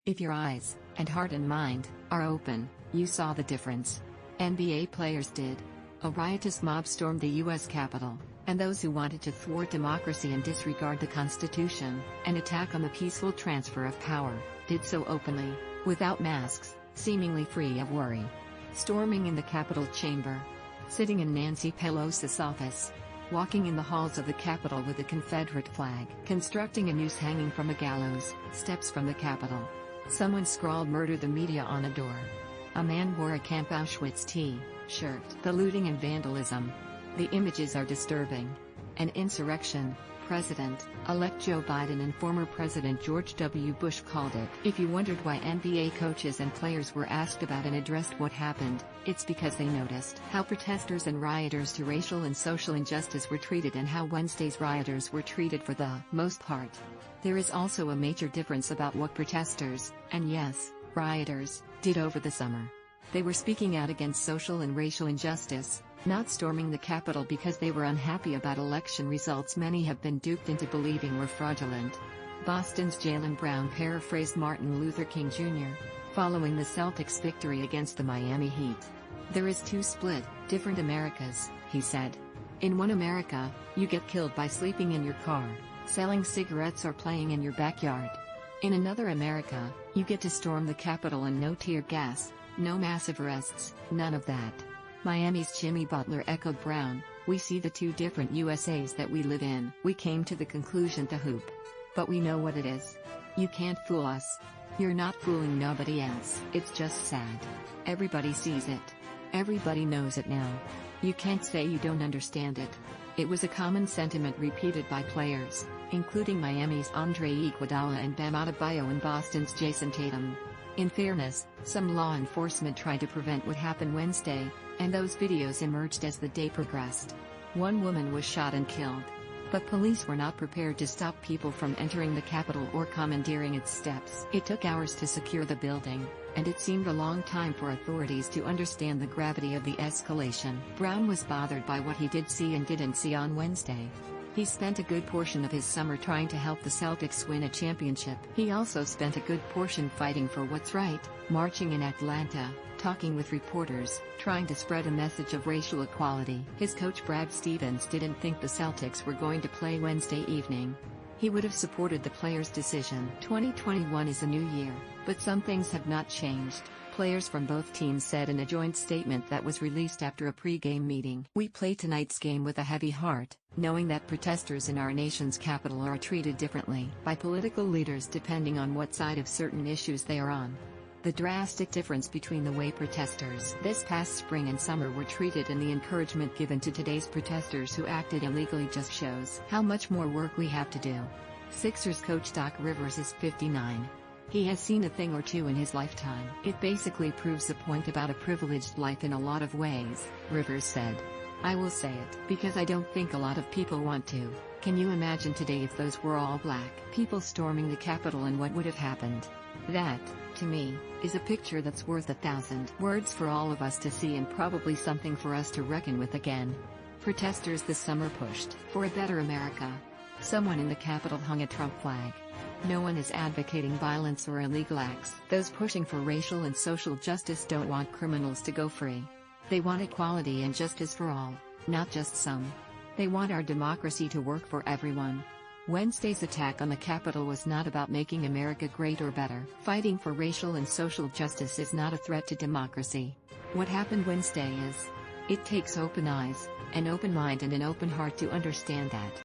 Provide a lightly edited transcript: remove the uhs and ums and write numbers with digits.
If your eyes, and heart and mind, are open, you saw the difference. NBA players did. A riotous mob stormed the U.S. Capitol, and those who wanted to thwart democracy and disregard the Constitution, an attack on the peaceful transfer of power, did so openly, without masks, seemingly free of worry. Storming in the Capitol chamber. Sitting in Nancy Pelosi's office. Walking in the halls of the Capitol with a Confederate flag. Constructing a noose hanging from a gallows, steps from the Capitol. Someone scrawled "Murder the Media" on a door. A man wore a Camp Auschwitz T-shirt. The looting and vandalism. The images are disturbing. An insurrection, President-elect Joe Biden and former President George W. Bush called it. If you wondered why NBA coaches and players were asked about and addressed what happened, it's because they noticed how protesters and rioters to racial and social injustice were treated and how Wednesday's rioters were treated for the most part. There is also a major difference about what protesters, and yes, rioters, did over the summer. They were speaking out against social and racial injustice, not storming the Capitol because they were unhappy about election results many have been duped into believing were fraudulent. Boston's Jaylen Brown paraphrased Martin Luther King Jr., following the Celtics' victory against the Miami Heat. "There is two split, different Americas," he said. "In one America, you get killed by sleeping in your car, selling cigarettes or playing in your backyard. In another America, you get to storm the Capitol and no tear gas, no massive arrests, none of that." Miami's Jimmy Butler echoed Brown, "We see the two different USAs that we live in. We came to the conclusion to hoop. But we know what it is. You can't fool us. You're not fooling nobody else. It's just sad. Everybody sees it. Everybody knows it now. You can't say you don't understand it." It was a common sentiment repeated by players, including Miami's Andre Iguodala and Bam Adebayo and Boston's Jason Tatum. In fairness, some law enforcement tried to prevent what happened Wednesday, and those videos emerged as the day progressed. One woman was shot and killed. But police were not prepared to stop people from entering the Capitol or commandeering its steps. It took hours to secure the building, and it seemed a long time for authorities to understand the gravity of the escalation. Brown was bothered by what he did see and didn't see on Wednesday. He spent a good portion of his summer trying to help the Celtics win a championship. He also spent a good portion fighting for what's right, marching in Atlanta, talking with reporters, trying to spread a message of racial equality. His coach Brad Stevens didn't think the Celtics were going to play Wednesday evening. He would have supported the players' decision. 2021 is a new year, but some things have not changed, players from both teams said in a joint statement that was released after a pre-game meeting. "We play tonight's game with a heavy heart, knowing that protesters in our nation's capital are treated differently by political leaders depending on what side of certain issues they are on. The drastic difference between the way protesters this past spring and summer were treated and the encouragement given to today's protesters who acted illegally just shows how much more work we have to do." Sixers coach Doc Rivers is 59. He has seen a thing or two in his lifetime. "It basically proves the point about a privileged life in a lot of ways," Rivers said. "I will say it because I don't think a lot of people want to. Can you imagine today if those were all black people storming the Capitol and what would have happened? That, to me, is a picture that's worth 1,000 words for all of us to see and probably something for us to reckon with again." Protesters this summer pushed for a better America. Someone in the Capitol hung a Trump flag. No one is advocating violence or illegal acts. Those pushing for racial and social justice don't want criminals to go free. They want equality and justice for all, not just some. They want our democracy to work for everyone. Wednesday's attack on the Capitol was not about making America great or better. Fighting for racial and social justice is not a threat to democracy. What happened Wednesday is. It takes open eyes, an open mind and an open heart to understand that.